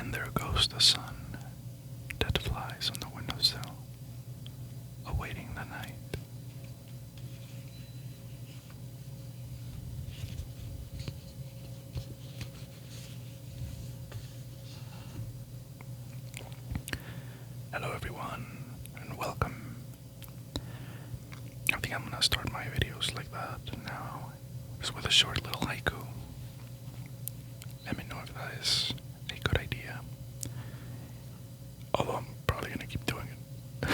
And there goes the sun that flies on the windowsill, awaiting the night. Hello everyone, and welcome. I think I'm gonna start my videos like that now, just with a short little haiku. Let me know if that is a good idea. Although I'm probably gonna keep doing it.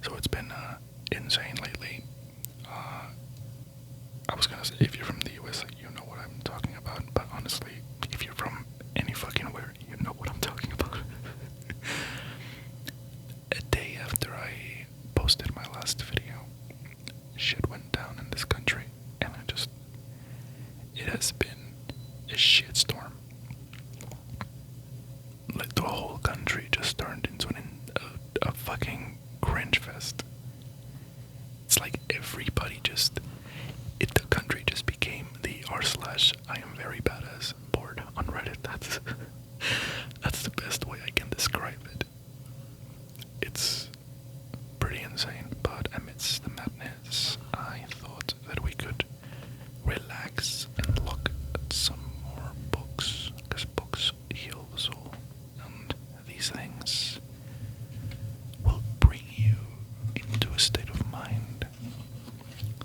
So it's been insane lately. I was gonna say, if you're from the US, you know what I'm talking about. But honestly, if you're from any fucking where, you know what I'm talking about. A day after I posted my last video, shit went down in this country, and it has been a shitstorm. Like, the whole country just turned into a fucking cringe fest. It's like everybody the country just became the r/I am very badass board on Reddit. That's the best way I can describe it. It's pretty insane, but amidst the madness, I thought that we could relax and look at some more books, because books heal the soul, and these things will bring you into a state of mind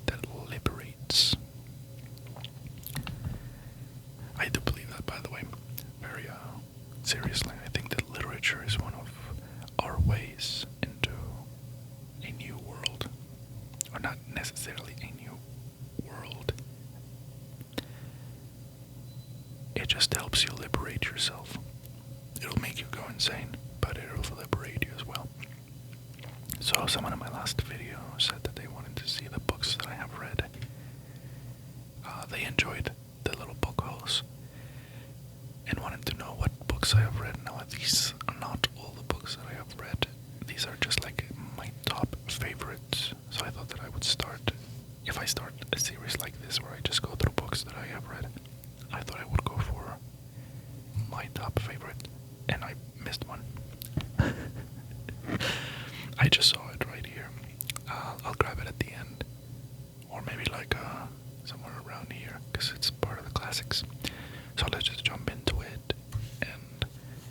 that liberates. I do believe that, by the way, very seriously. I think that literature is one of our ways into a new world, or not necessarily a new world. It just helps you liberate yourself. It'll make you go insane, but it'll liberate you as well. So someone in my last video said that they wanted to see the books that I have read. They enjoyed the little book hauls and wanted to know what books I have read. Now, these are not all the books that I have read. These are just like my top favorites. So I thought that I would if I start a series like this where I just go through books that I have read, I thought I would go for my top favorite, and I missed one. I just saw it right here. I'll grab it at the end, or maybe like somewhere around here, because it's part of the classics. So let's just jump into it and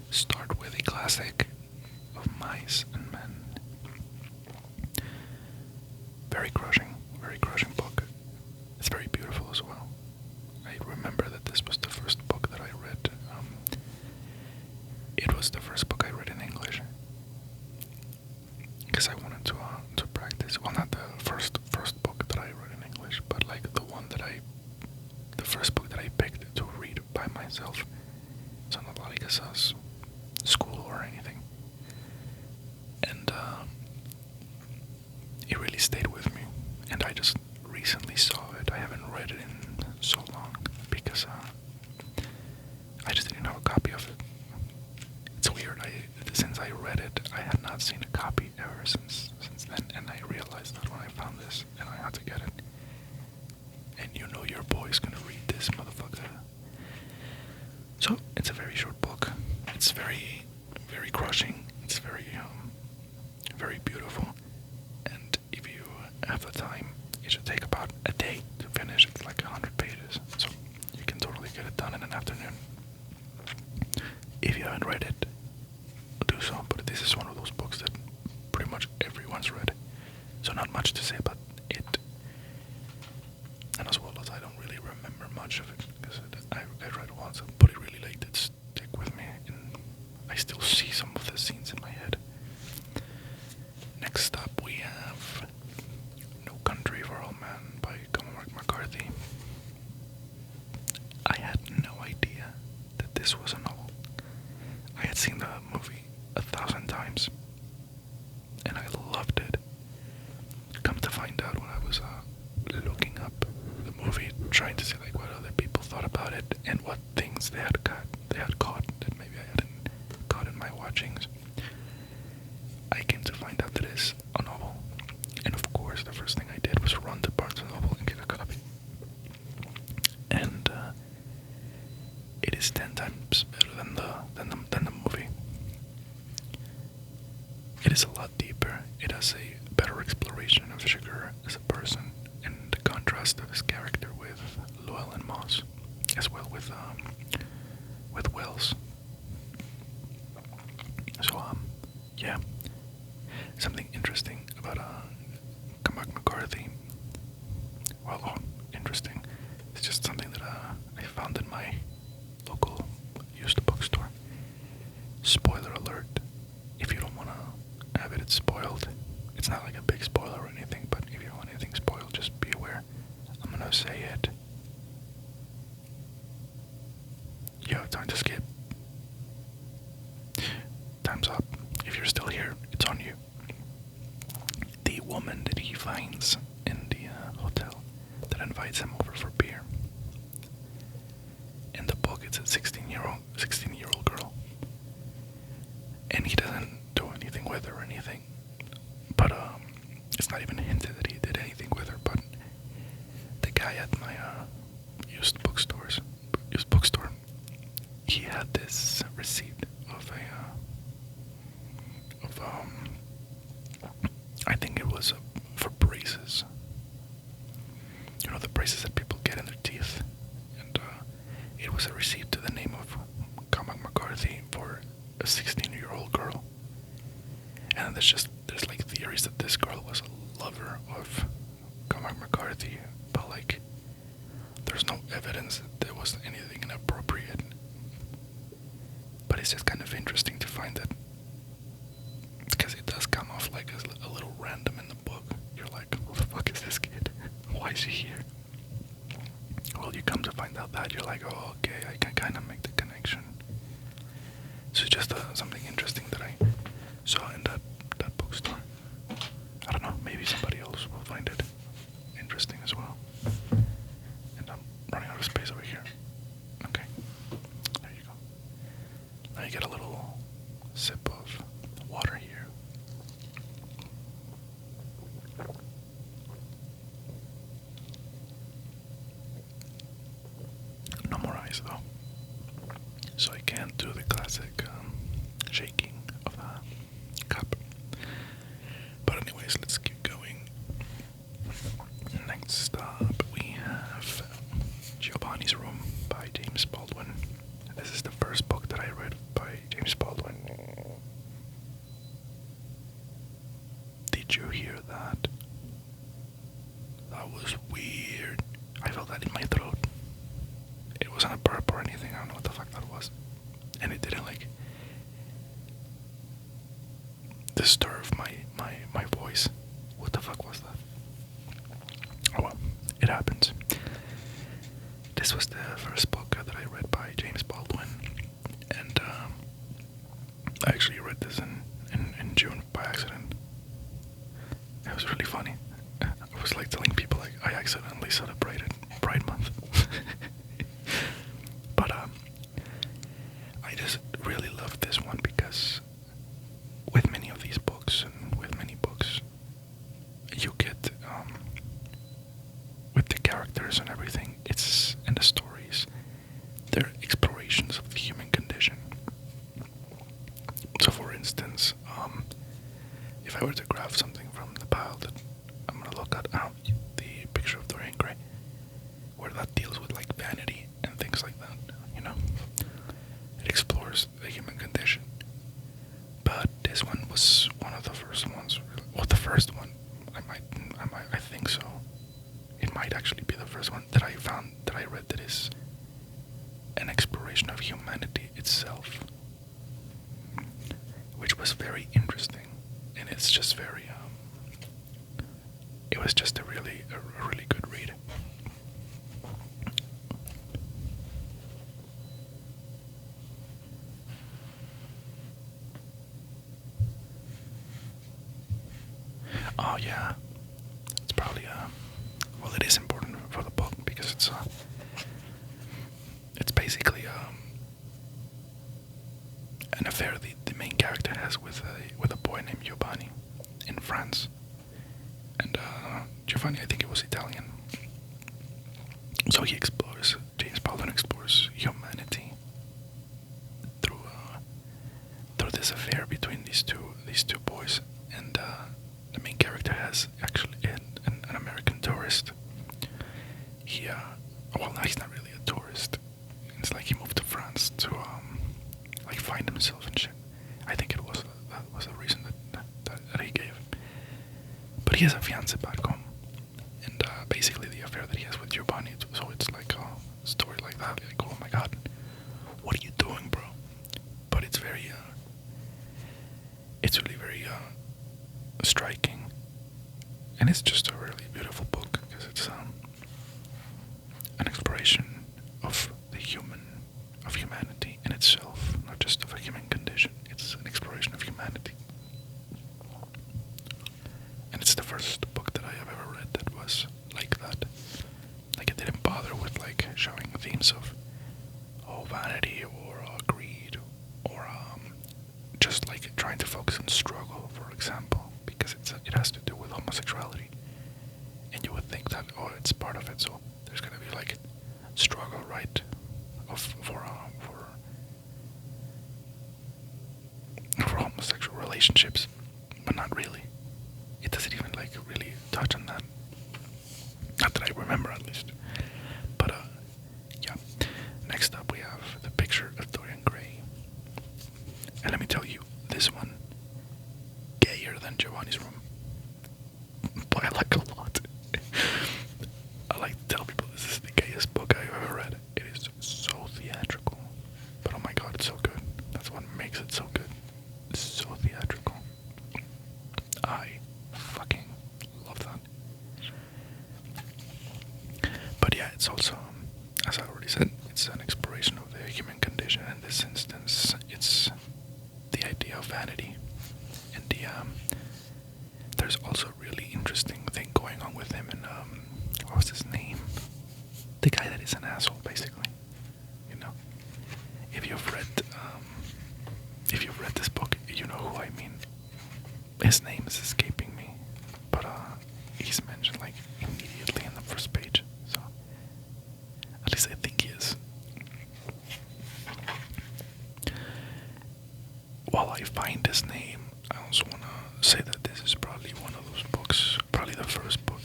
start with a classic of Mice and Men. Very crushing book. It's very beautiful as well. I remember that this was the first book that I read. It was the first book I read in English, because I wanted to practice. Well, not the first book that I read in English, but like the first book that I picked to read by myself. So not like a school or anything. And it really stayed with me. And I just recently saw it. I haven't read it in so long because I just didn't have a copy of it. It's weird. Since I read it, I had not seen a copy ever since then, and I realized that when I found this, and I had to get it. And you know your boy's gonna read this, motherfucker. So it's a very short book. It's very, very crushing. It's very beautiful. And if you have the time, it should take about a day to finish. It's like 100 pages, so you can totally get it done in an afternoon. If you haven't read it, do so. But this is one of those books that pretty much everyone's read, so not much to say about it. And as well as I don't really remember much of it, because I read it once, but it really did stick with me, and I still see some of the scenes in my head. Next up we have No Country for Old Men by Cormac McCarthy. I had no idea that this was a novel. I had seen the movie 1,000 times, and I loved it. Come to find out when I was looking up the movie, trying to see like what other people thought about it and what things they had caught that maybe I hadn't caught in my watchings. I came to find out that it's a novel, and of course the first thing I did was run to Barnes & Noble and get a copy. And it is 10 times better than it is a lot deeper. It has a better exploration of Sugar as a person and the contrast of his character with Llewellyn Moss, as well with Wells. So yeah, something interesting about Cormac McCarthy. Well, interesting. It's just something that I found in my local used bookstore. Spoiler alert, if you don't want to have it spoiled, it's not like a big spoiler or anything, but if you don't want anything spoiled, just be aware. I'm gonna say it. You have time to skip. Time's up. If you're still here, it's on you. The woman that he finds in the hotel that invites him over for beer. In the book, it's a 16-year-old girl, and he doesn't do anything with her or anything. But it's not even hinted that he did anything with her. But the guy at my used bookstore, he had this receipt of I think it was for braces. You know, the braces that people get in their teeth. And it was a receipt to the name of Cormac McCarthy for a 16-year-old girl. And there's like theories that this girl was a lover of Cormac McCarthy, but like there's no evidence that there was anything inappropriate. But it's just kind of interesting to find that, because it does come off like a little random in the book. You're like, who the fuck is this kid? Why is he here? Well, you come to find out that you're like, oh, okay, I can kind of make the connection. So it's just something interesting that I saw in that bookstore. I don't know, maybe somebody else will find it interesting as well. And I'm running out of space over here. Okay, there you go. Now you get a little sip of water here. No more ice though, so I can't do the classic shaking of the cup. But anyways, let's keep going. Next up, we have Giovanni's Room by James Baldwin. This is the first book that I read by James Baldwin. Did you hear that? That was weird. I felt that in my throat. It wasn't a burp or anything. I don't know what the fuck that was. And it didn't like disturb my voice. What the fuck was that? Oh well, it happens. This was the first book that I read by James Baldwin, and I actually read this in June by accident. It was really funny. I was like telling people like I accidentally celebrated Pride Month. But I just really love this one because with many of these books and with many books, you get with the characters and everything, it's and the stories, they're explorations of the human condition. So for instance, if I were to grab something from the pile that I'm gonna look at, the picture of Dorian Gray, where that deals with like vanity and things like that, you know, it explores the human condition. But this one was one of the first ones. Well, the first one, I think so. It might actually be the first one that I found, that I read, that is an exploration of humanity itself, which was very interesting, and it's just very, it was just a really good read. Oh yeah, it's probably well, it is important for the book because it's basically an affair the main character has with a boy named Giovanni in France, and Giovanni, I think it was Italian. So James Baldwin explores humanity through have this affair between these two boys, and the main character has actually an American tourist. He well, no, he's not really a tourist. It's like he moved to France to like find himself and shit. I think that was the reason that he gave. But he has a fiance back home, and basically the affair that he has with Giovanni. So it's like a story like that. Like, oh my god, what are you doing, bro? But it's very, it's really very striking, and it's just a really beautiful book because it's an exploration of humanity in itself, not just of a human condition. It's an exploration of humanity, and it's the first book that I have ever read that was like that. Like, it didn't bother with like showing themes of vanity or greed or just like trying to focus on struggle, for example, because it has to do with homosexuality, and you would think that it's part of it, so there's gonna be like struggle, right, for homosexual relationships, but not really. It doesn't even like really touch on that. Not that I remember, at least. But yeah. Next up, we have The Picture of Dorian Gray, and let me tell you, this one gayer than Giovanni's Room, but I like a lot. I like to tell people this is the gayest book I've ever read. It is so theatrical, but oh my god, it's so good. That's what makes it so good. It's so theatrical. I fucking love that. But yeah, it's also, as I already said, it's an exploration of the human condition. In this instance, it's the idea of vanity, and there's also a really interesting thing going on with him. And what was his name? The guy that is an asshole, basically. You know, if you've read this book, you know who I mean. His name is escaping me, but he's mentioned like immediately in the first page. So at least I think he is. While I find his name, I also want to say that this is probably one of those books, probably the first book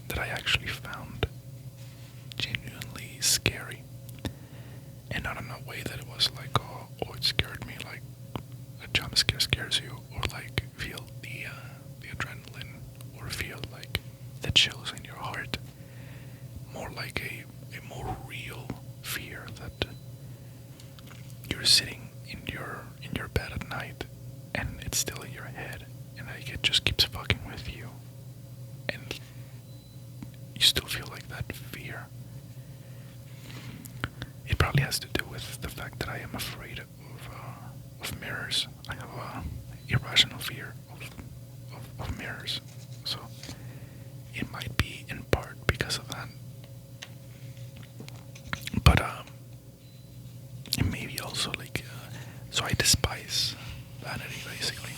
that I actually found genuinely scary, and not in a way that it was like, oh, it scared me, like a jump scare scares you, or like feel the adrenaline, or feel like the chills in your heart. More like a more real fear that you're sitting in your bed at night, and it's still in your head, and like it just keeps fucking with you, and you still feel like that fear. It probably has to do with the fact that I am afraid of mirrors. I have a irrational fear of mirrors, so it might be in part because of that. But it may be also like, so I despise vanity, basically.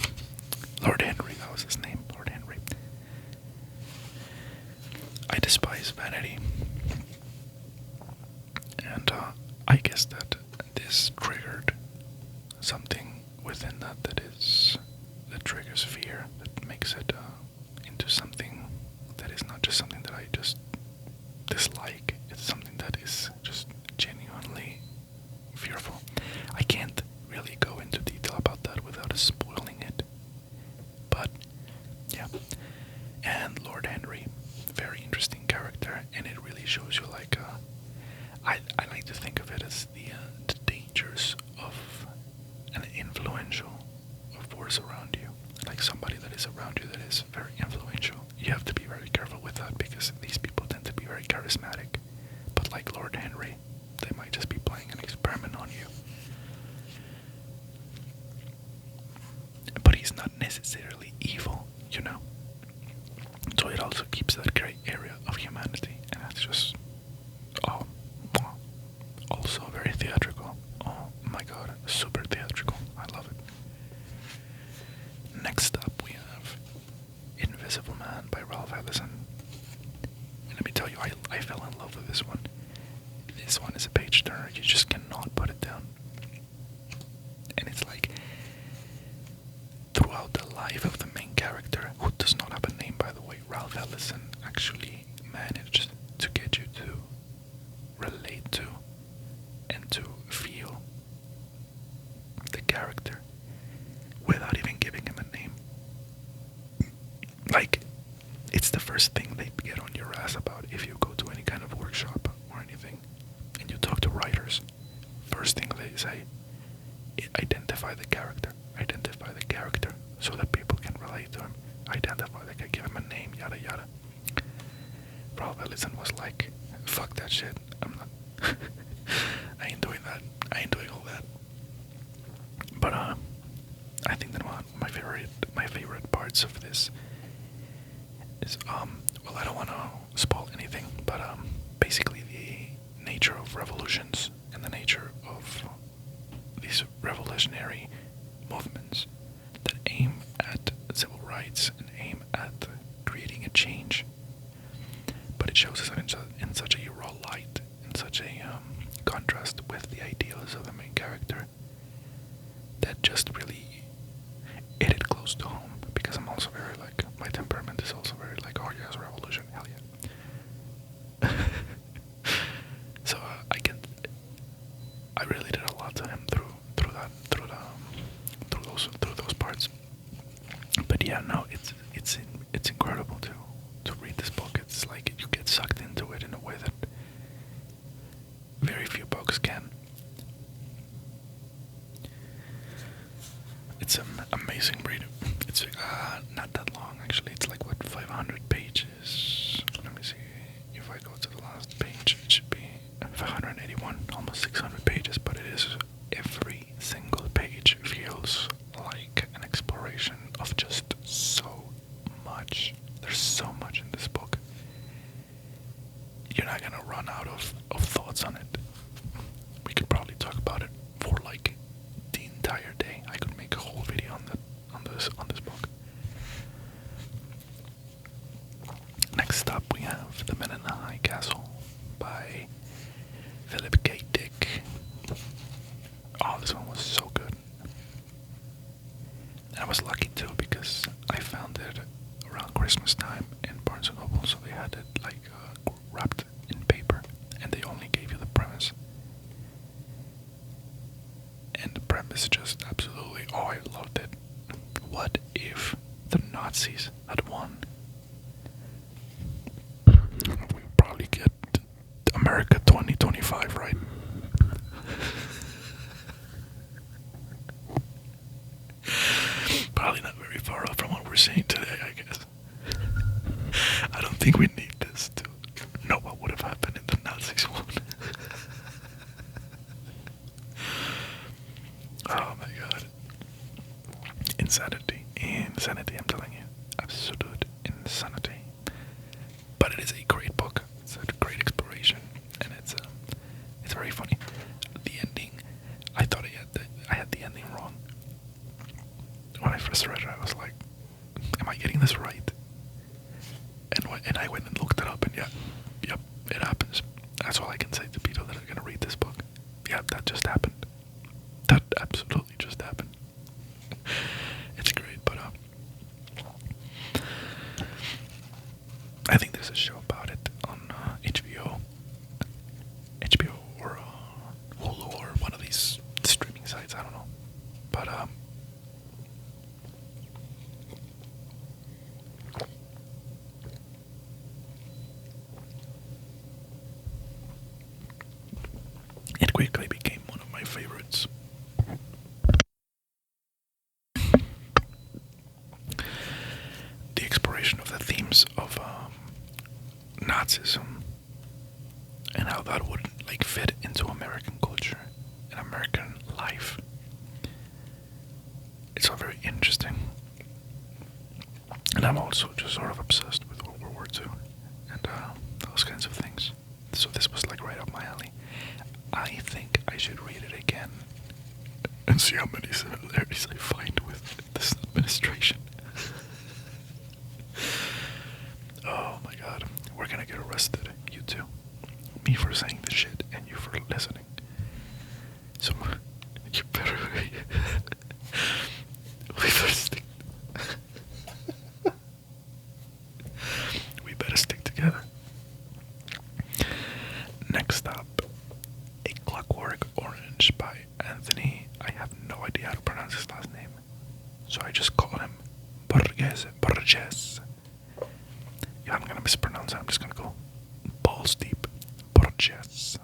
Lord Henry, that was his name, Lord Henry. I despise vanity, and I guess that this triggered something within that that triggers fear, that makes it into something that is not just something that I just dislike. It's something that is just genuinely fearful. I can't really go into detail about that without spoiling it, but yeah. And Lord Henry, very interesting character, and it really shows you like I like to think of it as the dangers of an influential force around you, like somebody that is around you that is very influential. You have to be very careful with that, because these people tend to be very charismatic, but like Lord Henry, they might just be playing an experiment on you. But he's not necessarily evil, you know. So it also keeps that gray area of humanity, and it's just, also very theatrical. Oh my god, super theatrical. I love it. Next up, we have Invisible Man by Ralph Ellison. And let me tell you, I fell in love with this one. This one is a page turner. You just cannot put it down. And it's like, about the life of the main character, who does not have a name, by the way. Ralph Ellison actually managed to get you to relate to and to feel the character without even giving him a name. Like, it's the first thing they get on your ass about if you go to any kind of workshop or anything and you talk to writers. First thing they say, identify the character. Identify the character so that people can relate to him. Identify, they can give him a name, yada yada. Ralph Ellison was like, fuck that shit. I'm not I ain't doing that. I ain't doing all that. But I think that one of my favorite parts of this is well, I don't want to spoil anything, but basically the nature of revolutions and the nature of these revolutionary movements that aim at civil rights and aim at creating a change. But it shows us in such a raw light, in such a contrast with the ideals of the main character, that just really hit it close to home. Because I'm also very like, my temperament is also very like, oh yes, revolution, hell yeah. So I really did a lot to him through those parts. But yeah, no, it's incredible to read this book. It's like you get sucked into it in a way that very few books can. It's an amazing read. It's not that long actually. It's like what, 500 pages. Let me see if I go to the last page. It should be 581, almost 600 pages. But it is, every single page feels like an exploration of just so much. There's so much in this book. You're not gonna run out of thoughts on it. We could probably talk about it for like the entire day. I could make a whole video on this book. Next up we have The Men in the High Castle by Philip K. Dick. Oh, this one was so good. And I was lucky too because I found it around Christmas time in Barnes & Noble, so they had it like wrapped in paper and they only gave you the premise. And the premise just absolutely, oh, I loved it. What if the Nazis had won? We probably get America 2025, right? Probably not very far off from what we're seeing today, I guess. I don't think we need this to know what would have happened if the Nazis won. Oh my god. Insanity. Insanity, I'm telling you. Absolute insanity. But it is a great book. It's a great exploration. And it's very funny. The ending, I thought I had the ending wrong. When I first read it, I was like, am I getting this right? And I went and looked it up, and yep, it happens. That's all I can say to people that are going to read this book. Yeah, that just happened. That absolutely just happened. It's great, but I think there's a show about it on HBO or Hulu or one of these streaming sites. I don't know, but it quickly became one of my favorites. The exploration of the themes of Nazism and how that would like fit into American culture and American life. It's all very interesting. And I'm also just sort of obsessed with World War II and those kinds of things. So this was like right up my alley. I think I should read it again and see how many similarities I find with this administration. Oh my god, we're gonna get arrested, you two. Me for saying this shit and you for listening. So, you better we better stick pronounce it. I'm just gonna go balls deep. Borges.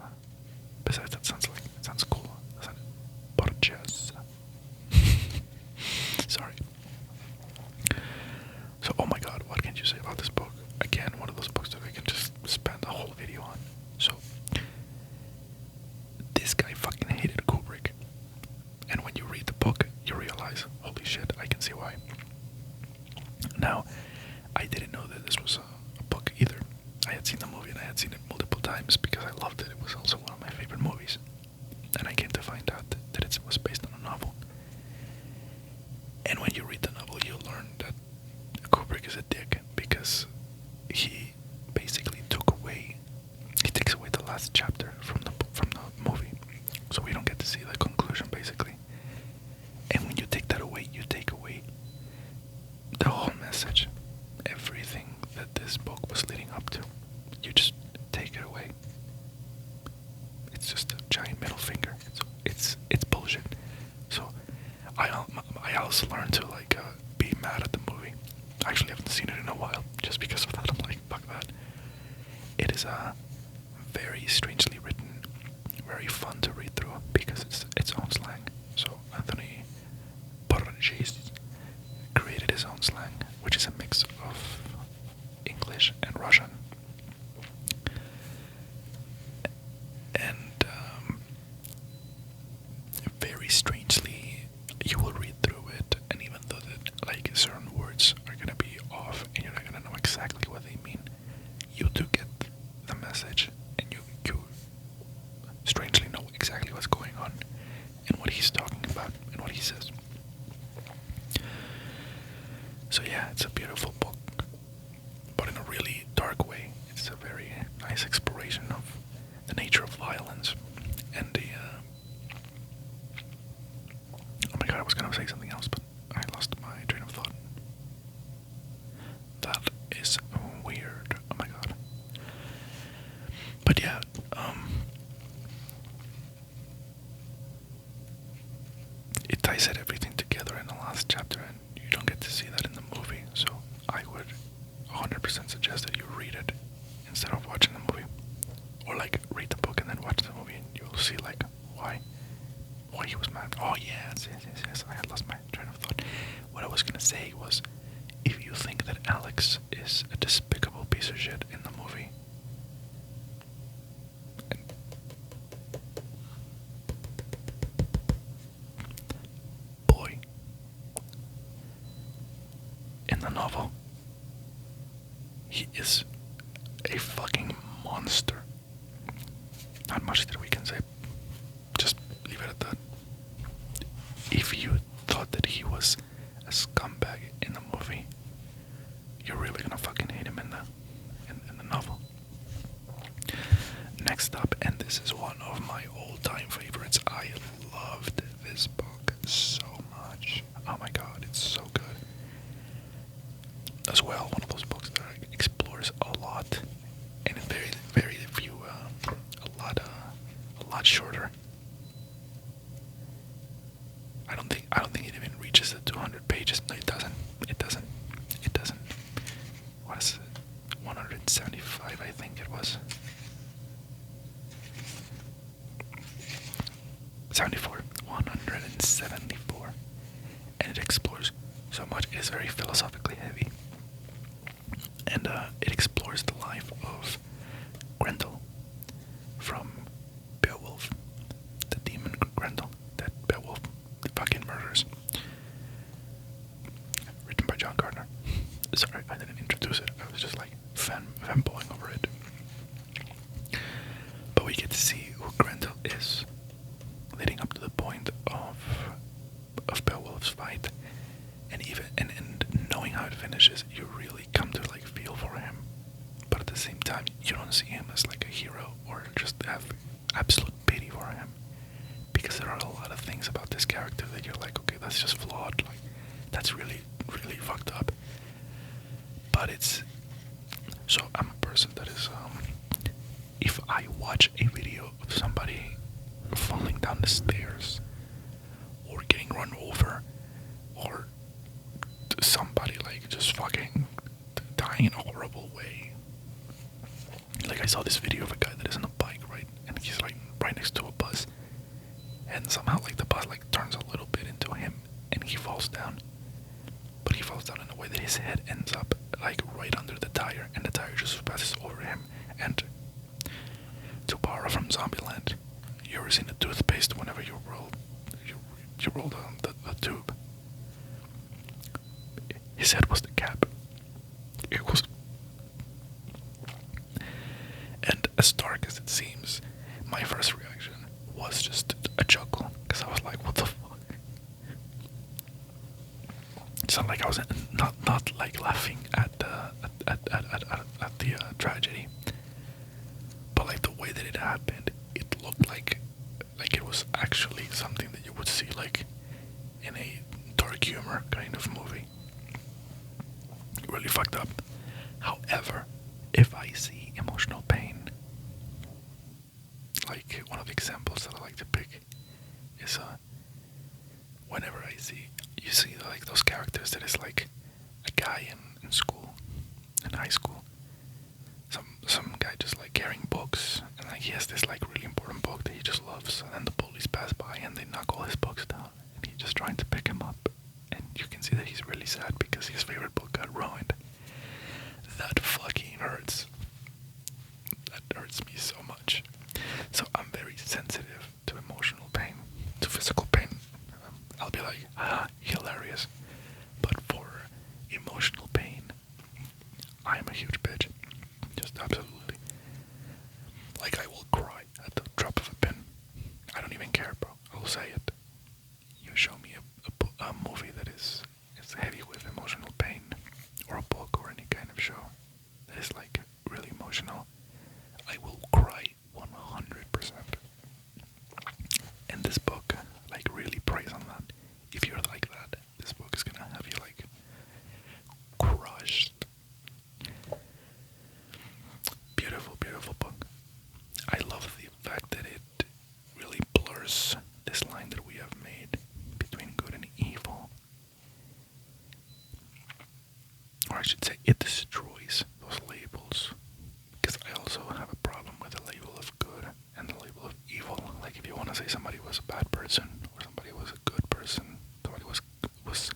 Besides, that sounds cool, doesn't it? Borges. Sorry. So, oh my god, what can you say about this book? Again, one of those books that I can just spend a whole video on. So, this guy fucking hated Kubrick. And when you read the book, you realize, holy shit, I can see why. Now, I didn't know that this was a book either. I had seen the movie and I had seen it multiple times because I loved it. It was also one of my favorite movies. And I came to find out that it was based on a novel. And when you read the novel, you learn that Kubrick is a dick because he basically takes away the last chapter from the movie, so we don't get to see the conclusion basically. And when you take that away, you take away the whole message, everything that this book was leading up to. You just take it away. It's just a giant middle finger. It's bullshit. So I also learned to be mad at the movie. I actually haven't seen it in a while, just because of that. I'm like, fuck that. It is very strangely written, very fun to read through because it's its own slang. So Anthony Borges created his own slang, which is a mix of English and Russian. And very strangely, you will read through it, and even though that certain words are gonna be off and you're not gonna know exactly what they mean, you do get the message, and you strangely know exactly what's going on and what he's talking about and what he says. So yeah, it's a beautiful book, but in a really dark way. It's a very nice exploration of the nature of violence and the oh my god, I was gonna say something else, but I lost my train of thought. That is weird. Oh my god. But yeah, it ties everything together in the last chapter, and you don't get to see that in the movie. So I would 100% suggest that you read it instead of watching the movie, or read the book and then watch the movie, and you'll see why he was mad. Oh yes. I had lost my train of thought. What I was gonna say was, if you think that Alex is a despicable piece of shit in the movie, boy, in the novel, he is a fucking monster. Not much that we can say. Just leave it at that. If you thought that he was a scumbag in the movie, you're really gonna fucking hate him in the novel. Next up, and this is one of my all-time favorites. I loved this book so much. Oh my god, it's so good. As well, one of those books that explores a lot, and in very few, a lot shorter. I don't think it even reaches the 200 pages. No, it doesn't. What is it? 175, I think it was. 174. And it explores so much. It is very philosophically heavy. And it explores the life of Grendel from Beowulf, the demon Grendel that Beowulf fucking murders. Written by John Gardner. Sorry, I didn't introduce it. I was just fanboying over it. But we get to see who Grendel is, leading up to the point of Beowulf's fight, and knowing how it finishes, you really come to feel for him. But at the same time, you don't see him as a hero or just have absolute pity for him, because there are a lot of things about this character that you're okay, that's just flawed. That's really, really fucked up. But so I'm a person that is, if I watch a video of somebody falling down the stairs, or getting run over, or somebody just fucking dying in a horrible way, I saw this video of a guy that is on a bike, right, and he's like right next to a bus, and somehow like the bus like turns a little bit into him, and he falls down. But he falls down in a way that his head ends up like right under the tire, and the tire just passes over him. And to borrow from Zombieland, you ever seen a toothpaste whenever you roll the tube? His head was the cap. It was, and as dark as it seems, my first reaction was just a chuckle, because I was like, what the fuck? It's not like I was not like laughing at the tragedy, but like the way that it happened, it looked like it was actually something that you would see like in a dark humor kind of movie. Really fucked up. However, if I see emotional pain, like one of the examples that I like to pick is whenever you see like those characters that is like a guy in school, in high school, some guy just like carrying books, and like he has this like really important book that he just loves, and then the police pass by and they knock all his books down, and he's just trying to pick him up, and you can see that he's really sad because his favorite book got ruined. That fucking hurts. That hurts me so much. So I'm very sensitive to emotional pain, to physical pain. I'll be like, hilarious. But for emotional pain, I am a huge bitch. Just absolutely. Like, I will cry at the drop of a pin. I don't even care, bro. I'll say it. You show me a movie that is heavy with emotional pain, or a book, or any kind of show that is like really emotional, I will cry 100%. And this book like really preys on that. If you're like that, this book is gonna have you like crushed. Beautiful, beautiful book. I love the fact that it really blurs this line that we have made between good and evil. Or I should say, it destroys those labels. Because I also have a problem with the label of good and the label of evil. Like, if you want to say somebody was a bad person, or somebody was a good person, somebody was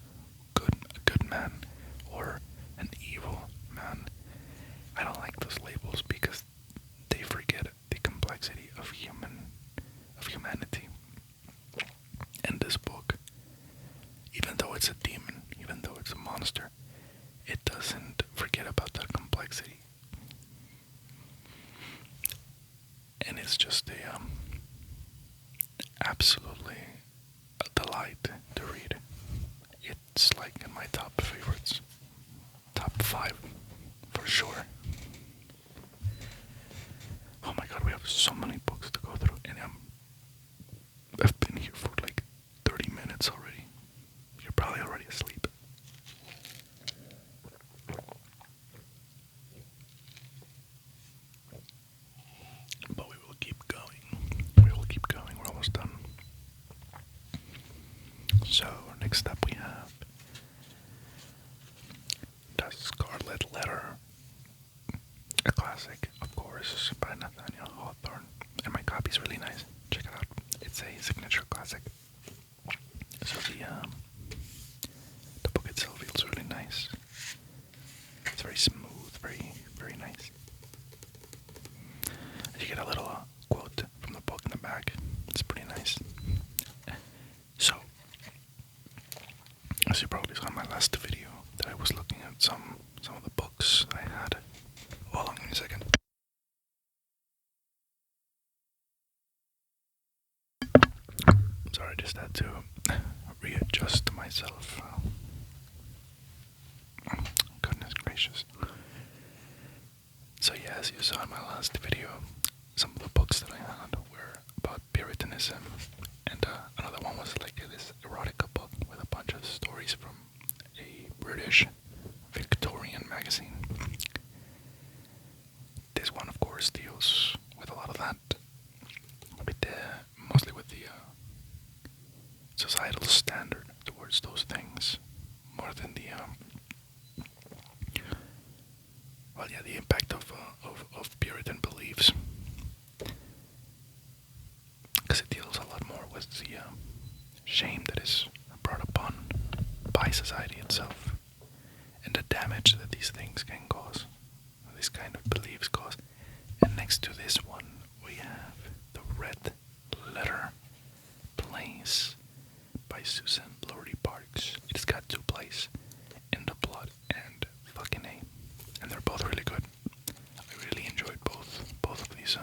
good, a good man, or an evil man, I don't like those labels because they forget the complexity of humanity. And this book, even though it's a demon, even though it's a monster, it doesn't forget about that complexity. And it's just absolutely a delight to read. It's like in my top favorites. Top 5, for sure. Oh my god, we have so many books to go through, and I've been here for like 30 minutes already. You're probably already asleep. But we will keep going. We're almost done. So, next up we have The Scarlet Letter. A classic, of course, by Nathaniel Hawthorne. And my copy's really nice. Check it out. It's a signature classic. So the book itself feels really nice. It's very smooth, very, very nice. You get a little quote from the book in the back. It's pretty nice. So, as you probably saw in my last video, that I was looking at some of the books I had. Hold on a second. Sorry, I just had to readjust myself. Goodness gracious. So yeah, as you saw in my last video, some of the books that I had were about Puritanism, and another one was like this erotica book with a bunch of stories from a British Victorian magazine. This one, of course, deals with a lot of that, mostly with the societal standard towards those things, more than the the impact of Puritan beliefs Next to this one, we have The Red Letter Plays by Susan Lordy Parks. It's got two plays, In the Blood and Fucking A, and they're both really good. I really enjoyed both of these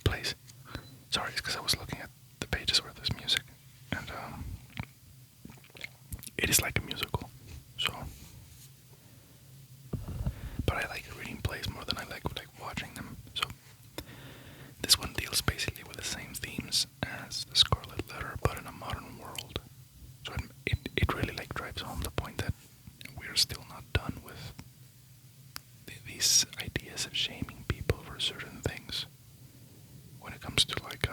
plays. Sorry, it's because I was looking at the pages where there's music, and it is like a musical. So, but I like reading plays more than I like watching them. So this one deals basically with the same themes as The Scarlet Letter, but in a modern world. So it really like drives home the point that we're still not done with these ideas of shaming people for certain things when it comes to like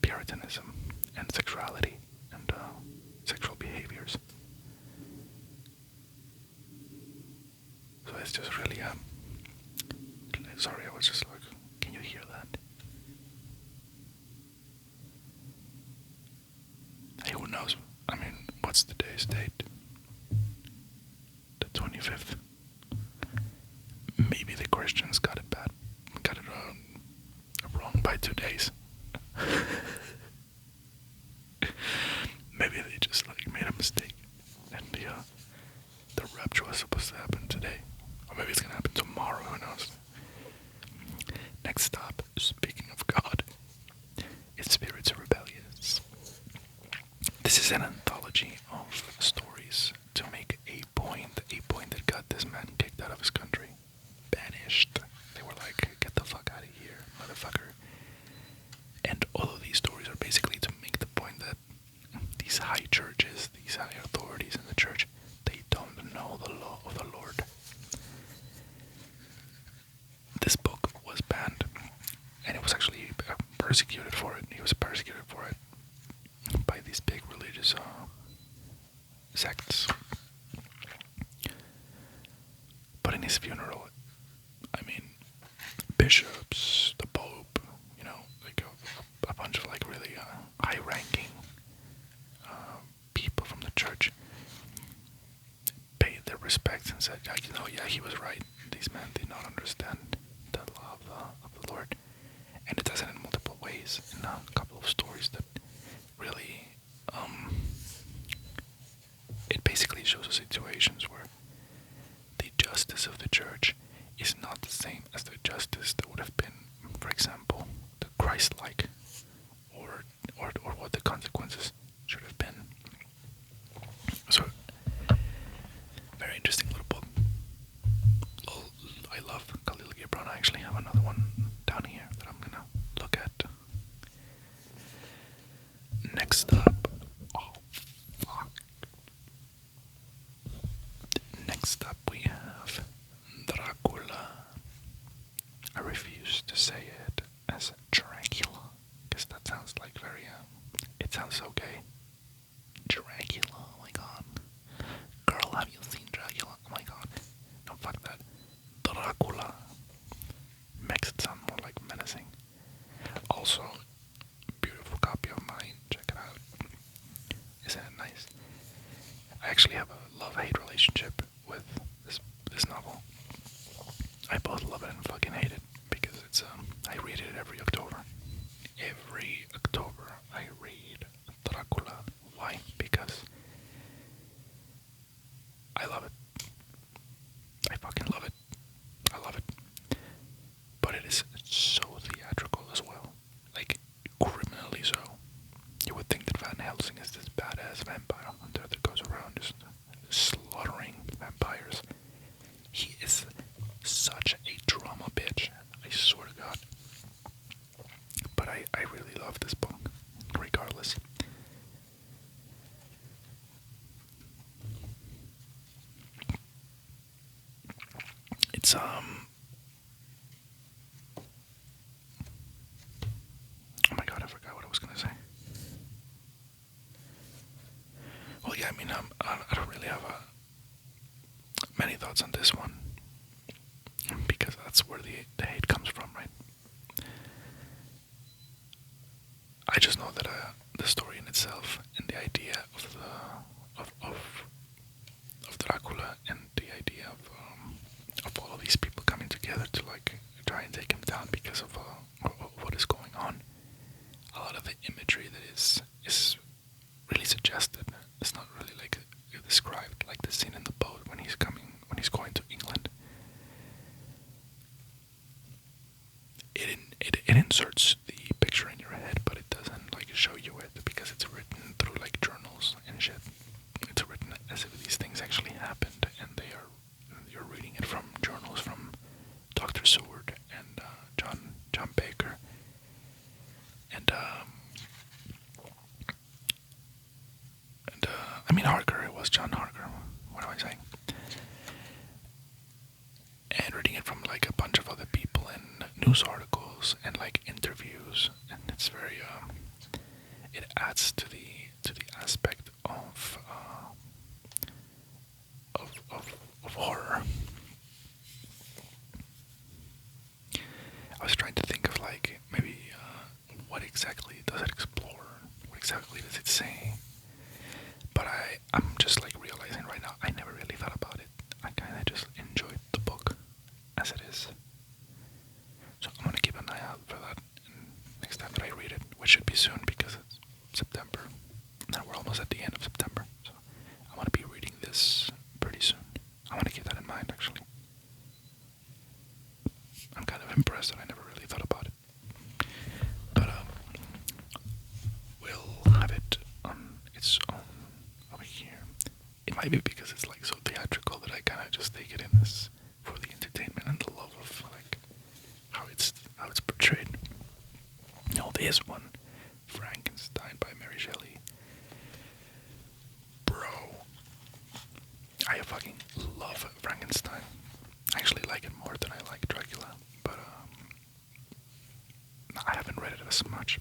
Puritanism and sexuality and sexual behaviors. So it's just really sorry, I was just like, can you hear that? Hey, who knows? I mean, what's today's date? The 25th. Maybe the Christians got it wrong by 2 days. Maybe they just like made a mistake, and the rapture was supposed to happen today, or maybe it's gonna happen tomorrow. Who knows? Next stop, speaking of God, it's Spirits Rebellious. This is an anthology of stories to make a point that got this man kicked out of his country, banished. They were like, get the fuck out of here, motherfucker. And all of these stories are basically to make the point that these high churches, these high authorities in the church, they don't know the law of the Lord. This book was banned, and it was actually persecuted for it. He was persecuted for it by these big religious sects. But in his funeral, I mean, bishops, the Pope, like a bunch of like really high-ranking people from the church paid their respects and said, yeah, he was right. These men did not understand the law of the Lord. And it does it in multiple ways, in a couple of stories that really, it basically shows us situations where the justice of the church is not the same as the justice that would have been, for example, the Christ-like, or what the consequences should have been. So, very interesting little book. I love Khalil Gibran. I actually have another one down here that I'm gonna look at. Next up, oh fuck. Next up we have Dracula. I refuse to say it as Dracula, because that sounds like very, it sounds so gay. Dracula, oh my god. Girl, have you seen Dracula? Oh my god. No, fuck that. Dracula makes it sound more like menacing. Also, beautiful copy of mine. Check it out. Isn't it nice? I actually have a love-hate relationship with this novel. I both love it and fucking hate it because it's I read it every October. Every October I read Dracula. Why? Because I love it. I fucking love it. I love it. But it is so theatrical as well. Like, criminally so. You would think that Van Helsing is this badass vampire hunter that goes around just slaughtering vampires. He is such a drama bitch. I swear to God. But I really love this book, regardless. It's oh my god, I forgot what I was gonna say. Well, yeah, I mean, I don't really have many thoughts on this one, because that's where the hate comes from, right? I just know that the story in itself and the idea of Dracula and the idea of down because of what is going on. A lot of the imagery that is really suggested. It's not really like described, like the scene in the boat when he's going to England. It inserts the picture in your head, but it doesn't like show you it because it's written through like journals and shit. It's written as if these things actually happened, and you're reading it from journals from Dr. Seward and John Baker, and I mean Harker. It was John Harker. What am I saying? And reading it from like a bunch of other people and news articles and like interviews, and it's very it adds to the aspect of horror. I was trying to think of like maybe what exactly does it explore? What exactly does it say? But I'm just like realizing right now I never really thought about it. I kind of just enjoyed the book as it is. So I'm gonna keep an eye out for that next time that I read it, which should be soon because it's September. Now we're almost at the end of September, so I want to be reading this pretty soon. I want to keep that in mind, actually. I'm kind of impressed that I never really thought about it. But we'll have it on its own over here. It might be because it's like so theatrical that I kind of just take it in as for the entertainment and the love of like how it's portrayed. No, this one, Frankenstein by Mary Shelley. Bro, I fucking love Frankenstein. I actually like it more than I like Dracula, but I haven't read it as much.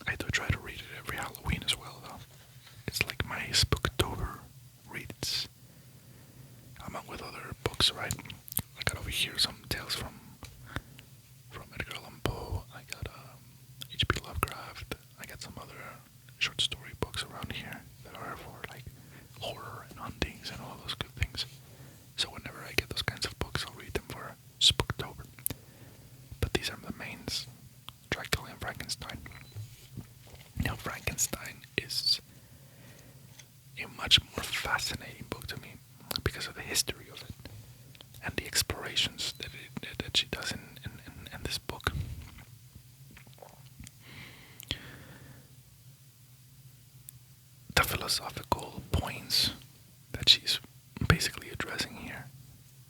I do try to read it every Halloween as well, though. It's like my Spooktober reads, among with other books, right? I got over here some tales from Edgar Allan Poe. I got H.P. Lovecraft. I got some other short story books around here that are for like horror and hauntings and all those good things. So whenever I get those kinds of books, I'll read them for Spooktober. But these are the mains: Dracula and Frankenstein. Now, Frankenstein is a much more fascinating book to me because of the history of it and the explorations that she does in this book. The philosophical points that she's basically addressing here,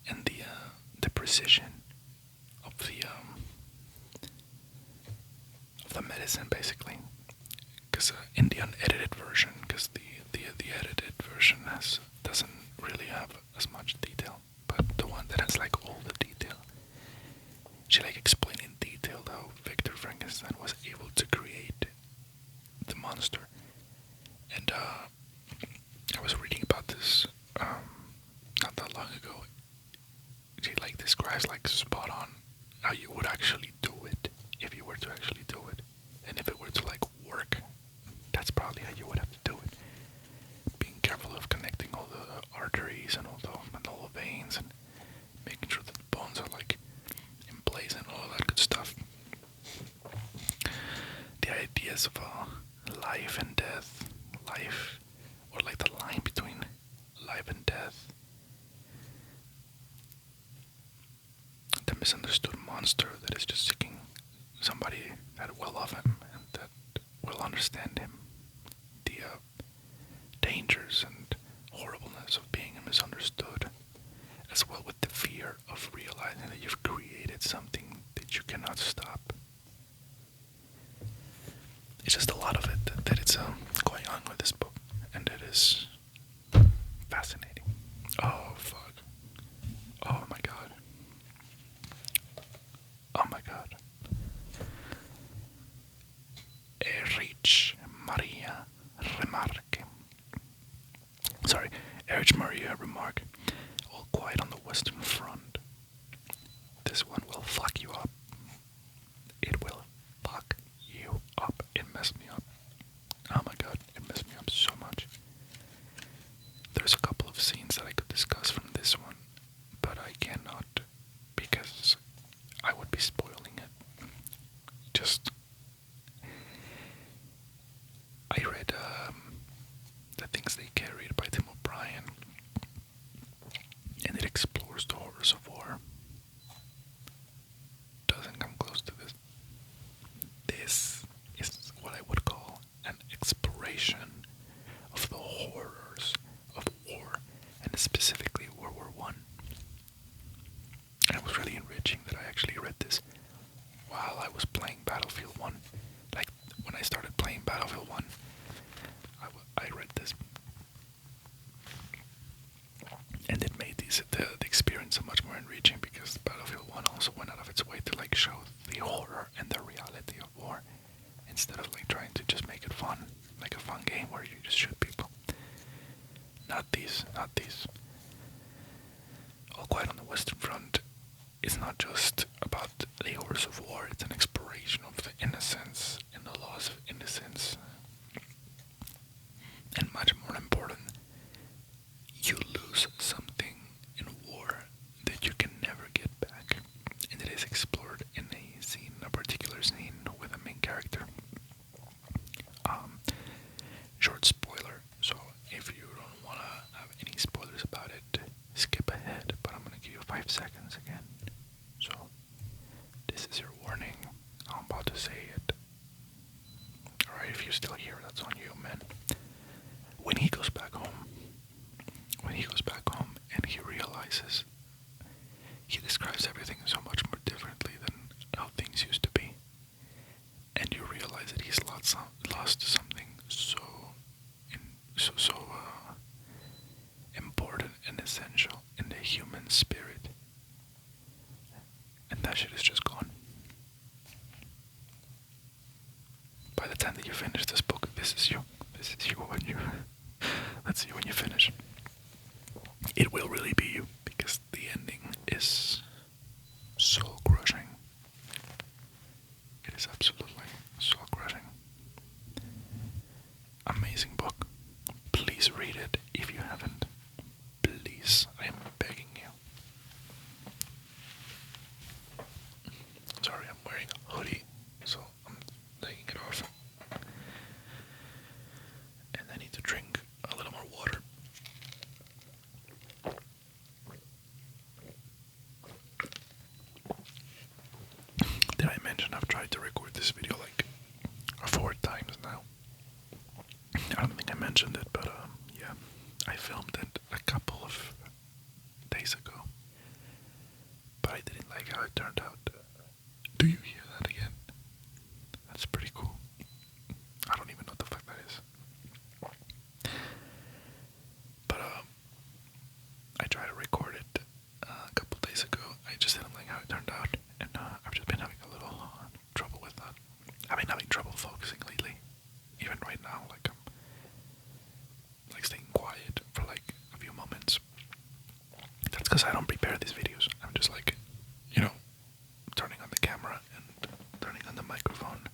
and the precision of the medicine, basically. Because in the unedited version, because the edited version doesn't really have as much detail, but the one that has like all the detail, she like explained in detail how Victor Frankenstein was able to create the monster. And I was reading about this not that long ago. She like describes like spot on how you would actually do it if you were to actually do it, and if it were to like work, that's probably how you would have to do it. Being careful of connecting all the arteries and all the veins, and making sure that the bones are like in place and all that good stuff. The ideas of life and death, life, or like the line between life and death, the misunderstood monster that is just seeking somebody that will love him and that will understand him, the dangers and horribleness of being misunderstood, as well with the fear of realizing that you've created something that you cannot stop. It's just a lot of it that it's going on with this book, and it is fascinating. Oh fuck! Oh my god! Oh my god! Erich Maria Remarque. Sorry, Erich Maria Remarque. All Quiet on the Western Front. This one will fuck you up. It will fuck you up. It messed me up. Oh my god, it messed me up so much. There's a couple of scenes that I could discuss from this one Things They Carried by Tim O'Brien, and it explores the horrors of war. Doesn't come close to this. This is what I would call an exploration of the horrors of war, and specifically World War One. And it was really enriching that I actually read this while I was playing Battlefield 1. Like, when I started playing Battlefield 1, I read this. And it made the experience so much more enriching, because Battlefield 1 also went out of its way to like show the horror and the reality of war, instead of like trying to just make it fun, like a fun game where you just shoot people. Not these. All Quiet on the Western Front is not just about the horrors of war, it's an exploration of the innocence and the loss of innocence. And much more important, you lose something in war that you can never get back. And it is explored in a particular scene with a main character. Short spoiler, so if you don't want to have any spoilers about it, skip ahead, but I'm going to give you 5 seconds again. So, this is your warning. I'm about to say it. Alright, if you're still here, that's on you, man. When he goes back home and he realizes, he describes everything so much more differently than how things used to be. And you realize that he's lost something so important and essential in the human spirit. And that shit is just gone. By the time that you finish this book, this is you when you let's see when you finish. It will really be you, because the ending is so crushing. It is absolutely so crushing. Amazing book. Please read it if you haven't. Please, I am begging you. Sorry, I'm wearing a hoodie, so I'm taking it off. And I need to drink a little more water. Did I mention I've tried to record this video like 4 times now? I don't think I mentioned it, but yeah, I filmed it a couple of days ago, but I didn't like how it turned out. Do you hear that again? That's pretty cool. I don't even know what the fuck that is. But I tried to record it a couple days ago. I just didn't like how it turned out, and I've just been having a little trouble with that. I've been having trouble focusing lately. Even right now, like I'm like staying quiet for like a few moments. That's because I don't prepare these videos. I'm just like, turning on the camera and turning on the microphone,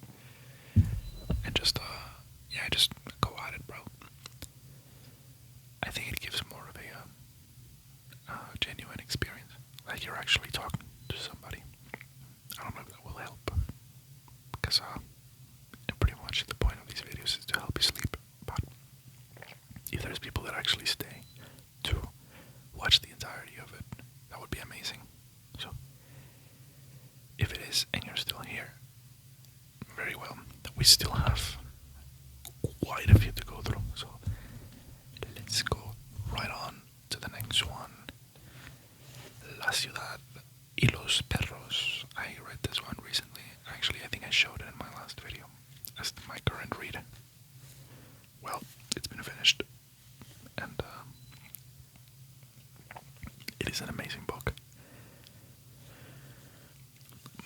and just just go at it, bro. I think it gives more of a genuine experience, like you're actually talking to somebody. I don't know if that will help, because pretty much the point of these videos is to help you sleep, but if there's people that actually stay to watch the entirety of it, that would be amazing. So, if it is, and you're still here, very well. We still have quite a few to go through, so let's go right on to the next one. La Ciudad y los Perros. I read this one recently. Actually, I think I showed it in my last video as my current read. Well, it's been finished, and it is an amazing book.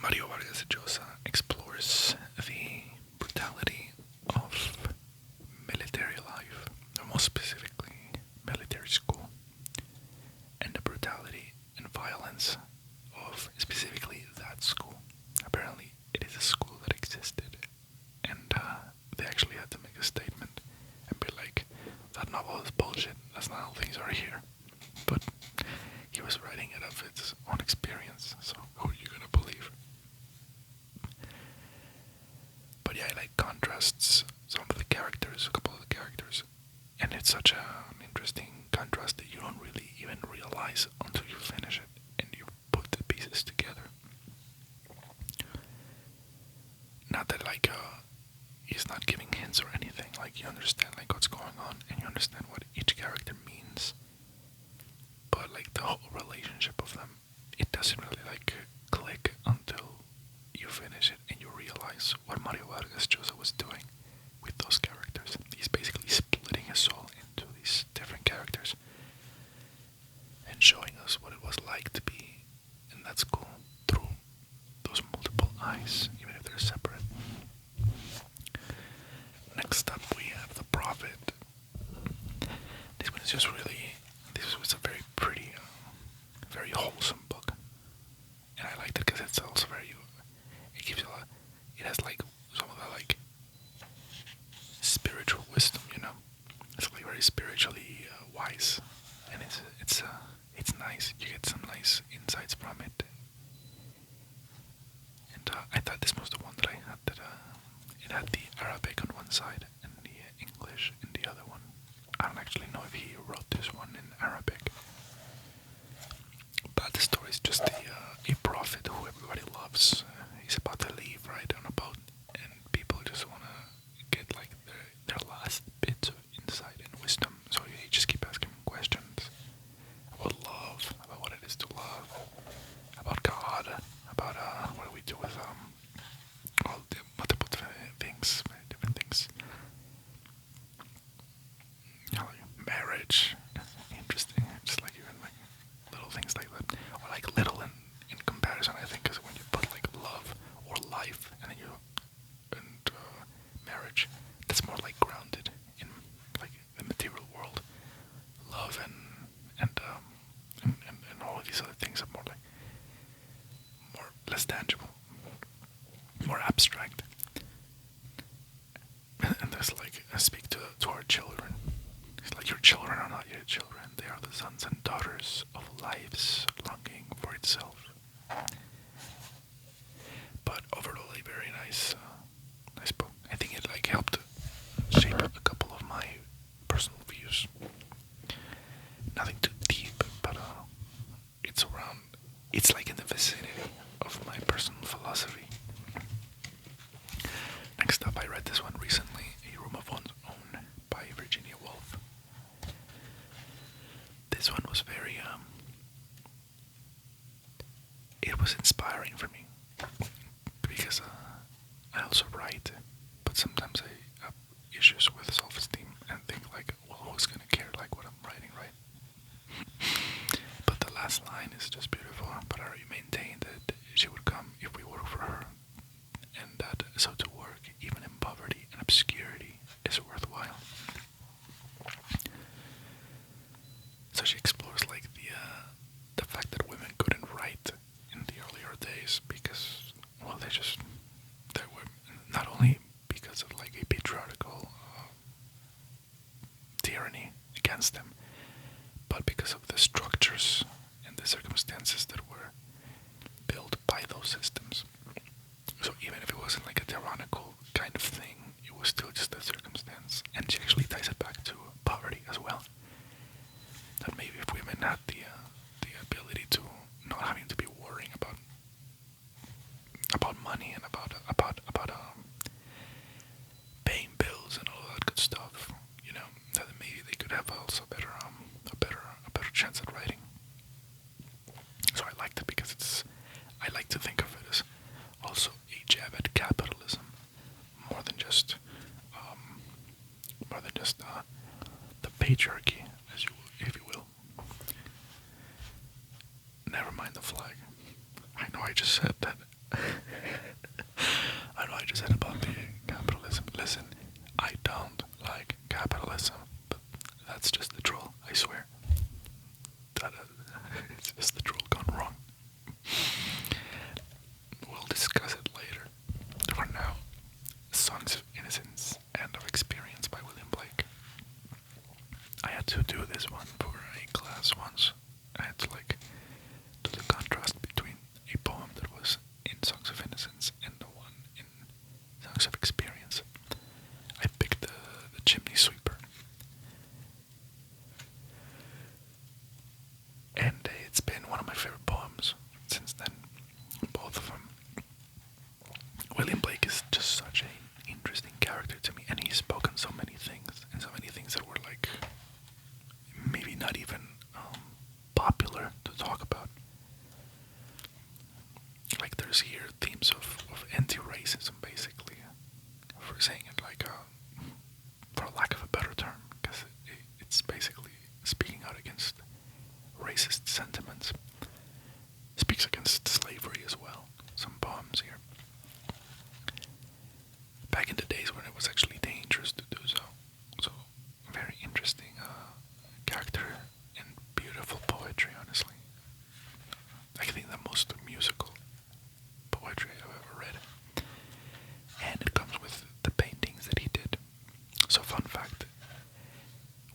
Mario Vargas Llosa explores the brutality of military life, or more specifically, military school, and the brutality and violence of specifically that school. Apparently, it is a school that existed, and they actually had to make a statement and be like, that novel is bullshit, that's not how things are here. But he was writing it of its own experience, so who are you gonna believe? But yeah, I like contrasts some of the characters, a couple of the characters, and it's such an interesting contrast that you don't really even realize until you finish it and you put the pieces together. Not that like he's not giving hints or anything. Like you understand like what's going on and you understand what each character means. But like the whole relationship of them, it doesn't really like click until you finish it and you realize what Mario Vargas Llosa was doing with those characters. He's basically splitting his soul into these different characters and showing us what it was like to be, and that's cool, through those multiple eyes, even if they're separate. Next up we have The Prophet. This one is just really, this was a very pretty, very wholesome book. And I liked it because it's also very, it gives you a lot, it has like some of the like spiritual wisdom, you know. It's like very spiritually wise, and it's nice. You get some nice insights from it. And I thought this was the one that I had that it had the Arabic on one side and the English in the other one. I don't actually know if he wrote this one in Arabic, but the story is just a prophet who everybody loves. He's about to leave, right, on a boat, and people just want to get like their last bits of insight and wisdom. So you just keep asking him questions about love, about what it is to love, about God, about what do we do with all the multiple things, different things. You know, like marriage, interesting. Just like even like little things like that, or like little in comparison. I think is when you put like love or life, and then marriage, that's more like grounded in like the material world. Love and all of these other things are more like more less tangible, more abstract. And there's like speak to our children. It's like your children are not your children; they are the sons and daughters of life's longing for itself. But overall, a very nice book. I think it like helped shape a couple of my personal views. Nothing too deep, but it's around. It's like in the vicinity of my personal philosophy. Next up, I read this one recently, A Room of One's Own by Virginia Woolf. This one was very it was inspiring for me because I also write, but sometimes I have issues with self-esteem and think like, well, who's gonna care like what I'm writing, right? But the last line is just beautiful. But I maintained that she would come if we work for her, and that so to work even in poverty and obscurity is worthwhile. So she explores like the fact that women couldn't write in the earlier days because, well, they were not only because of like a patriarchal tyranny against them, but because of the structures and the circumstances that were built by those systems. So even if it wasn't like a tyrannical kind of thing, it was still just a circumstance. And she actually ties it back to poverty as well. That maybe if women had the ability to not having to be worrying about money and about paying bills and all that good stuff, you know, that maybe they could have also a better chance at writing. So I liked it because I like to think of it as also a jab at capitalism, more than just the patriarchy, if you will. Never mind the flag. I know I just said that. I know I just said about the capitalism. Listen, I don't like capitalism, but that's just the troll, I swear. It's just the troll gone wrong. We'll discuss it later. For now, Songs of Innocence and of Experience by William Blake. I had to do this one for a class once. I had to like do the contrast between a poem that was in Songs of Innocence and the one in Songs of Experience. I picked the Chimney Sweeper. not even popular to talk about. Like there's here themes of anti-racism, basically, for saying it like, for lack of a better term, because it's basically speaking out against racist sentiments. Speaks against slavery as well. Some poems here. Back in the days when it was actually dangerous to do so. So, very interesting character and beautiful poetry, honestly. I think the most musical poetry I've ever read. And it comes with the paintings that he did. So, fun fact,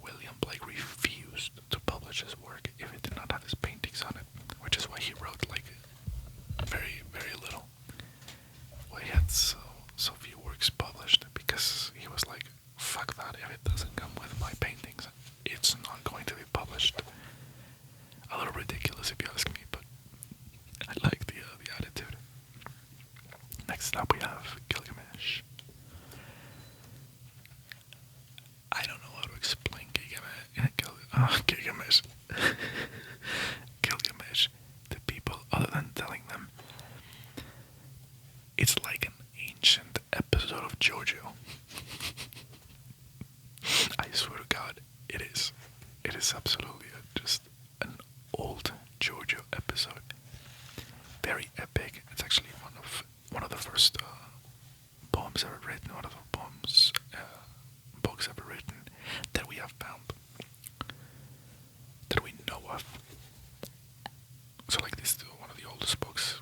William Blake refused to publish his work if it did not have his paintings on it, which is why he wrote like very, very little. Why he had so few works published, because he was like, fuck that, if it doesn't come with my paintings, it's not going to be published. A little ridiculous if you ask me, but I like the attitude. Next up we have Gilgamesh. I don't know how to explain Gilgamesh. Gilgamesh to people other than telling them it's like an ancient episode of JoJo. I swear to God, it is. It is absolutely just an old JoJo episode. Very epic. It's actually one of the first poems ever written, one of the poems, books ever written that we have found, that we know of. So like this is one of the oldest books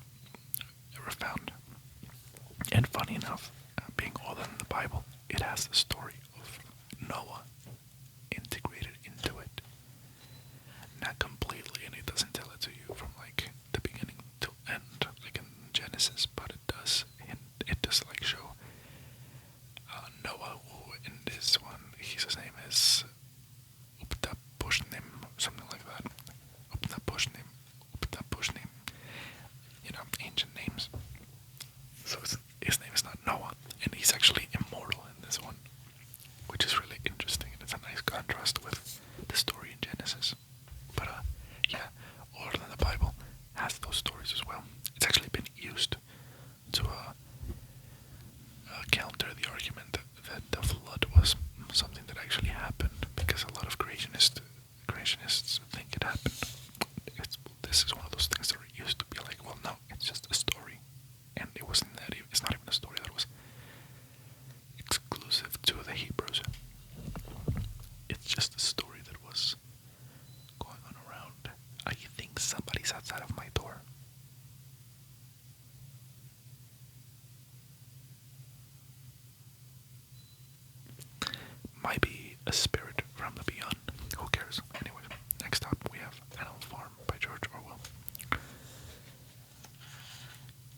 ever found. And funny enough, being older than the Bible, it has the story of Noah integrated into it. Not completely, and it doesn't tell it to you from like the beginning to end, like in Genesis, but it does. And it does like show Noah, who in this one, his name is Uptapushnim, something like that. Uptapushnim, you know, ancient names. So his name is not Noah, and he's actually immortal in this one, which is really interesting, and it's a nice contrast with the story in Genesis. But yeah, older than the Bible has those stories as well. It's actually been used to counter the argument that the flood was something that actually happened, because a lot of creationists think it happened. This is one of those things that are used to be like, well, no, it's just a story, and it wasn't that. It's not even a story that was exclusive to the Hebrews. It's just a story that was going on around. I think somebody's outside of my door. Might be a spirit from the beyond. Who cares? Anyway, next up we have Animal Farm by George Orwell.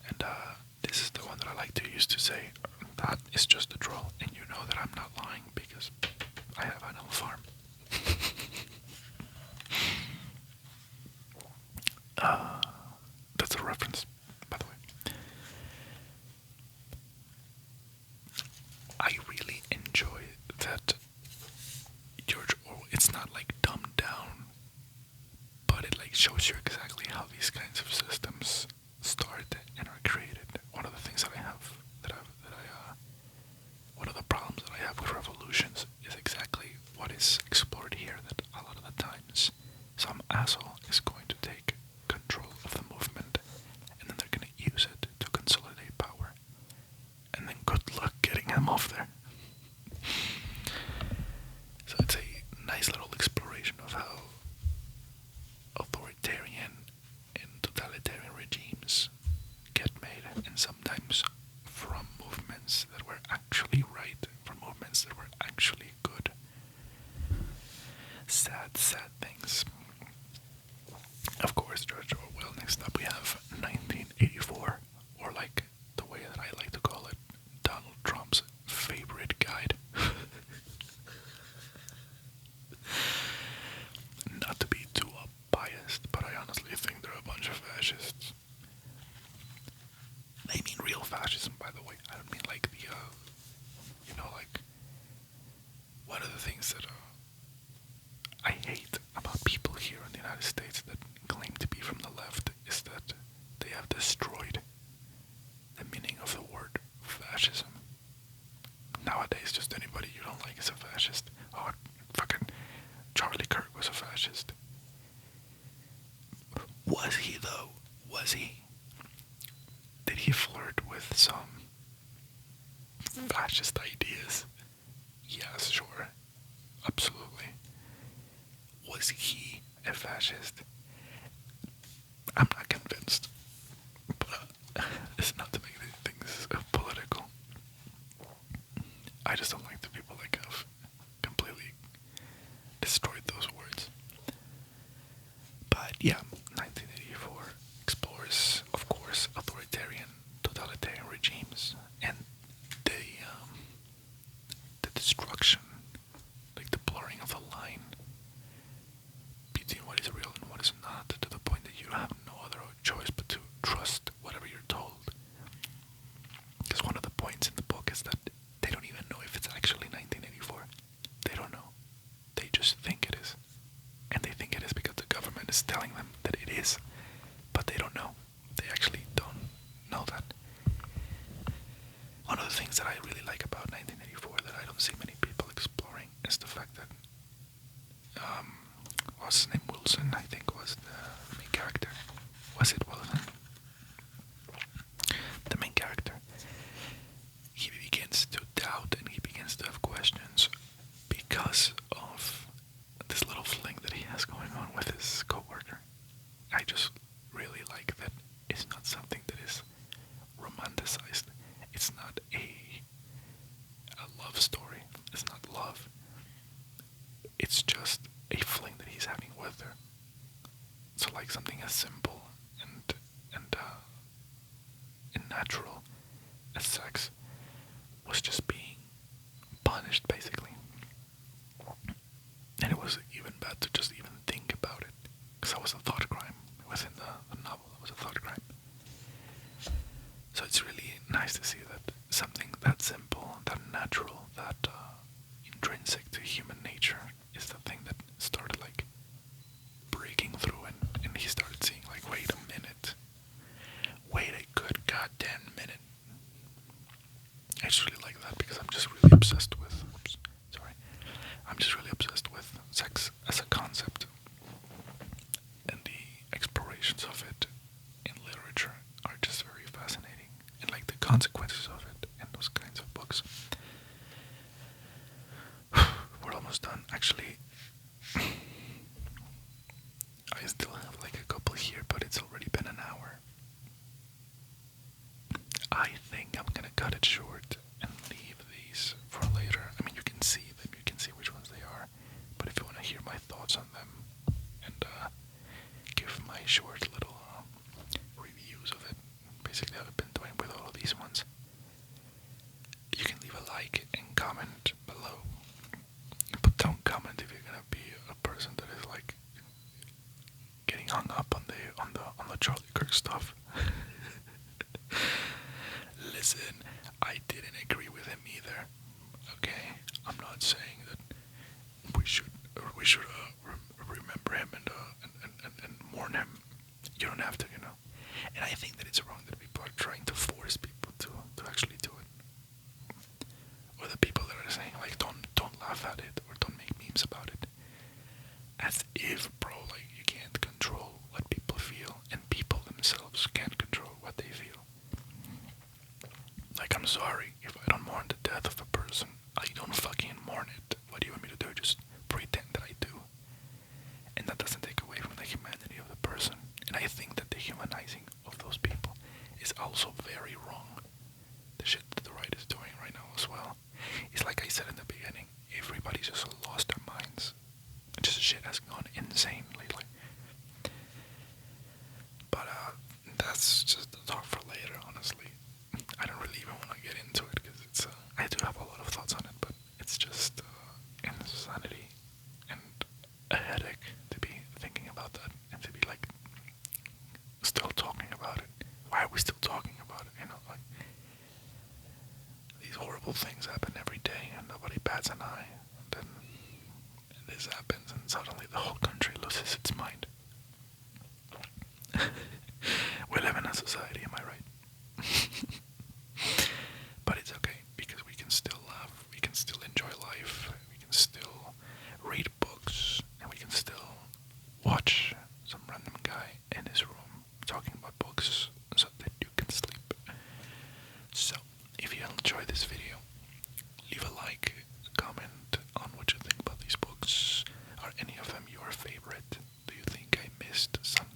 And this is the one that I like to use to say, that is just a troll, and you know that I'm not lying because I have Animal Farm. That's a reference, by the way. I really enjoy that George Orwell, it's not like dumbed down, but it like shows you exactly how these kinds of systems start and are created. One of the things that I have, one of the problems that I have with revolutions is exactly what is explored here, that a lot of the times some asshole is going to take control of the movement, and then they're going to use it to consolidate power. And then good luck getting him off there. So it's a nice little exploration of how authoritarian and totalitarian regimes get made, and sometimes from movements that were actually right, from movements that were actually good. Sad, sad things. Of course, George Orwell. Next up we have 1984, or like the way that I like to call it, Donald Trump's favorite guide. Not to be too biased, but I honestly think they're a bunch of fascists. I mean real fascism, by the way. I don't mean like the, like, one of the things that I hate about people here in the United States that claim to be from the left is that they have destroyed the meaning of the word fascism. Nowadays, just anybody you don't like is a fascist. Oh, fucking Charlie Kirk was a fascist. Was he, though? Was he? Did he flirt with some fascist ideas? Yes, sure. Absolutely. Was he a fascist? I'm not convinced. But it's not to make things political. I just don't like the people that have completely destroyed those words. But yeah, 1984 explores, of course, authoritarian, totalitarian regimes and the destruction, like the blurring of the line between what is real and what is not, to the point that you have no other choice but to trust whatever you're told. Because one of the points in the book is that they don't even know if it's actually 1984. They don't know. They just think it is. And they think it is because the government is telling them that it is. But they don't know. They actually don't know that. One of the things that I really like about 1984 that I don't see many people exploring is the fact that what's his name? Wilson, I think, was the main character. Was it Wilson? The main character. He begins to doubt and he begins to have questions because of this little fling that he has going on with his coworker. I just really like that it's not something that is romanticized. It's not a love story. It's not love. It's just a fling that he's having with her. So like something as simple and natural as sex was just being punished, basically. And it was even bad to just even think about it, because that was a thought crime within the novel. It was a thought crime. So it's really nice to see that something that simple, that natural, that intrinsic to human nature is the thing that started like breaking through, and he started seeing like, wait a minute. Wait a good goddamn minute. I just really like that because I'm just really obsessed with, I'm just really obsessed with sex as a concept, and the explorations of it in literature are just very fascinating, and like the consequences of it in those kinds of books. We're almost done, actually. I still have like a couple here, but it's already been an hour. I think I'm gonna cut it short and leave these for later. I mean, you can see them, you can see which ones they are, but if you want to hear my thoughts on them and give my short little reviews of it, basically what I've been doing with all of these ones, you can leave a like and comment below. But don't comment if you're gonna be a person that is like getting hung up on the Charlie Kirk stuff. Listen, I didn't agree with him either. Okay, I'm not saying that we should remember him and mourn him. You don't have to, you know. And I think that it's wrong that people are trying to force people to actually do it. Or the people that are saying like don't laugh at it or don't make memes about it. As if, bro, like you can't control what people feel, and people themselves can't control what they feel. Like, I'm sorry if I don't mourn the death of a person. I don't fucking mourn it. What do you want me to do? Just pretend that I do. And that doesn't take away from the humanity of the person. And I think that the humanizing of those people is also very wrong. The shit that the right is doing right now as well. It's like I said in the beginning, everybody's just lost their minds. Just shit has gone insane lately. But that's just a talk for later, honestly. I don't really even want to get into it because it's I do have a lot of thoughts on it, but it's just insanity and a headache to be thinking about that and to be like still talking about it. Why are we still talking about it? You know, like these horrible things happen every day and nobody bats an eye. And then this happens and suddenly the whole country loses its mind. We live in a society, am I right? But it's okay because we can still laugh, we can still enjoy life, we can still read books, and we can still watch some random guy in his room talking about books so that you can sleep. So, if you enjoyed this video, leave a like, comment on what you think about these books. Are any of them your favorite? Do you think I missed some